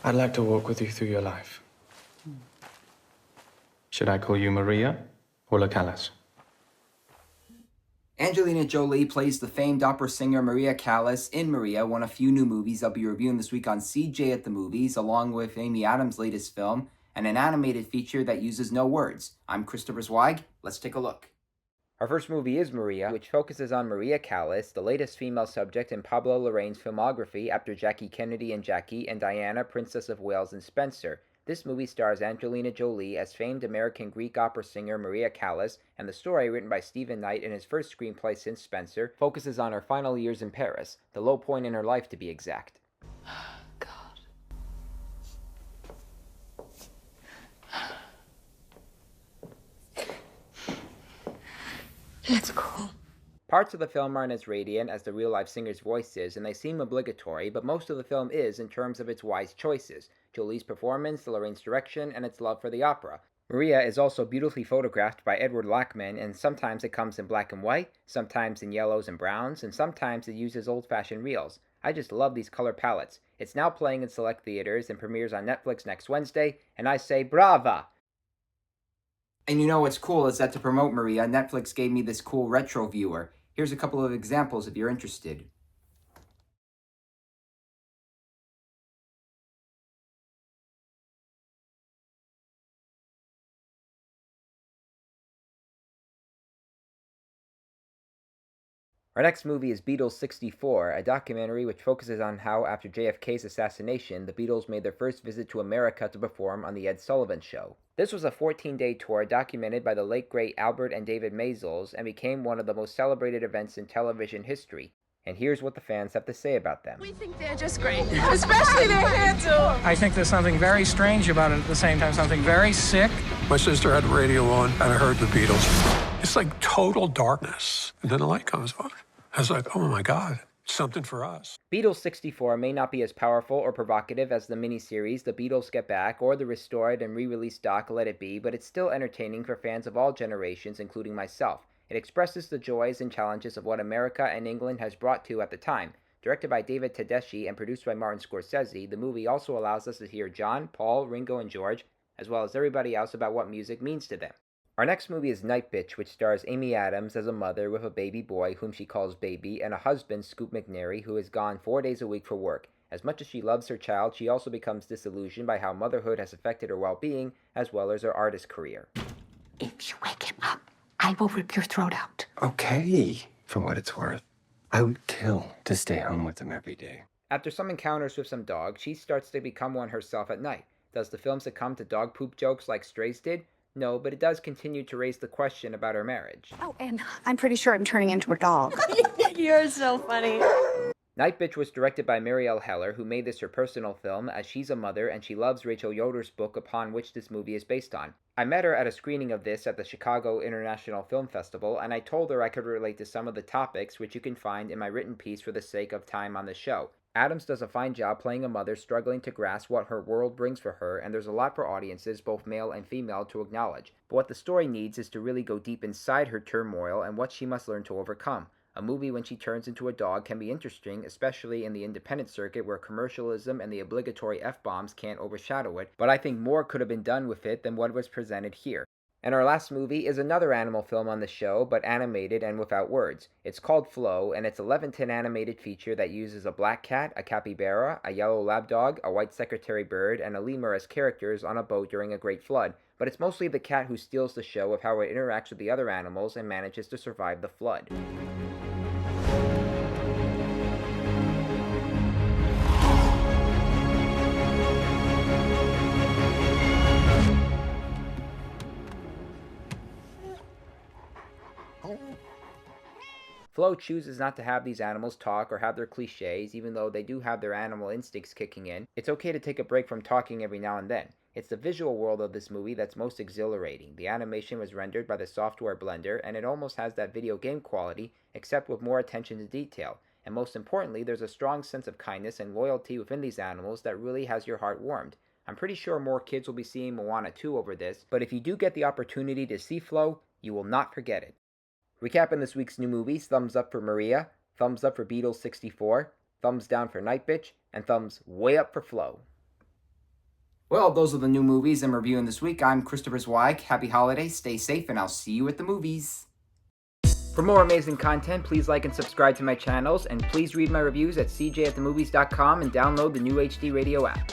I'd like to walk with you through your life. Should I call you Maria or La Callas? Angelina Jolie plays the famed opera singer Maria Callas in Maria, one of few new movies I'll be reviewing this week on CJ at the Movies, along with Amy Adams' latest film, and an animated feature that uses no words. I'm Christopher Zweig. Let's take a look. Our first movie is Maria, which focuses on Maria Callas, the latest female subject in Pablo Larrain's filmography after Jackie Kennedy and Jackie and Diana, Princess of Wales and Spencer. This movie stars Angelina Jolie as famed American Greek opera singer Maria Callas, and the story, written by Stephen Knight in his first screenplay since Spencer, focuses on her final years in Paris, the low point in her life to be exact. God. Let's go. Parts of the film aren't as radiant as the real-life singer's voice is, and they seem obligatory, but most of the film is in terms of its wise choices. Jolie's performance, Lorraine's direction, and its love for the opera. Maria is also beautifully photographed by Edward Lackman, and sometimes it comes in black and white, sometimes in yellows and browns, and sometimes it uses old-fashioned reels. I just love these color palettes. It's now playing in select theaters and premieres on Netflix next Wednesday, and I say brava! And you know what's cool is that to promote Maria, Netflix gave me this cool retro viewer. Here's a couple of examples if you're interested. Our next movie is Beatles 64, a documentary which focuses on how, after JFK's assassination, the Beatles made their first visit to America to perform on The Ed Sullivan Show. This was a 14-day tour documented by the late great Albert and David Maysles and became one of the most celebrated events in television history. And here's what the fans have to say about them. We think they're just great, especially their hair too. I think there's something very strange about it at the same time, something very sick. My sister had the radio on, and I heard the Beatles. It's like total darkness. And then the light comes on. I was like, oh my God, something for us. Beatles 64 may not be as powerful or provocative as the miniseries The Beatles Get Back or the restored and re-released doc Let It Be, but it's still entertaining for fans of all generations, including myself. It expresses the joys and challenges of what America and England has brought to at the time. Directed by David Tedeschi and produced by Martin Scorsese, the movie also allows us to hear John, Paul, Ringo, and George, as well as everybody else about what music means to them. Our next movie is Nightbitch, which stars Amy Adams as a mother with a baby boy whom she calls Baby, and a husband, Scoop McNairy, who is gone 4 days a week for work. As much as she loves her child, she also becomes disillusioned by how motherhood has affected her well-being, as well as her artist career. If you wake him up, I will rip your throat out. Okay, for what it's worth. I would kill to stay home with him every day. After some encounters with some dogs, she starts to become one herself at night. Does the film succumb to dog poop jokes like Strays did? No, but it does continue to raise the question about her marriage. Oh, and I'm pretty sure I'm turning into a dog. You're so funny. Nightbitch was directed by Marielle Heller, who made this her personal film, as she's a mother and she loves Rachel Yoder's book upon which this movie is based on. I met her at a screening of this at the Chicago International Film Festival, and I told her I could relate to some of the topics which you can find in my written piece for the sake of time on the show. Adams does a fine job playing a mother struggling to grasp what her world brings for her, and there's a lot for audiences, both male and female, to acknowledge. But what the story needs is to really go deep inside her turmoil and what she must learn to overcome. A movie when she turns into a dog can be interesting, especially in the independent circuit where commercialism and the obligatory F-bombs can't overshadow it, but I think more could have been done with it than what was presented here. And our last movie is another animal film on the show, but animated and without words. It's called Flow, and it's a 11-10 animated feature that uses a black cat, a capybara, a yellow lapdog, a white secretary bird, and a lemur as characters on a boat during a great flood. But it's mostly the cat who steals the show of how it interacts with the other animals and manages to survive the flood. Flo chooses not to have these animals talk or have their cliches, even though they do have their animal instincts kicking in. It's okay to take a break from talking every now and then. It's the visual world of this movie that's most exhilarating. The animation was rendered by the software Blender, and it almost has that video game quality, except with more attention to detail. And most importantly, there's a strong sense of kindness and loyalty within these animals that really has your heart warmed. I'm pretty sure more kids will be seeing Moana 2 over this, but if you do get the opportunity to see Flo, you will not forget it. Recapping this week's new movies: thumbs up for Maria, thumbs up for Beatles 64, thumbs down for Nightbitch, and thumbs way up for Flow. Well, those are the new movies I'm reviewing this week. I'm Christopher Zweig. Happy holidays, stay safe, and I'll see you at the movies. For more amazing content, please like and subscribe to my channels, and please read my reviews at cjatthemovies.com and download the new HD Radio app.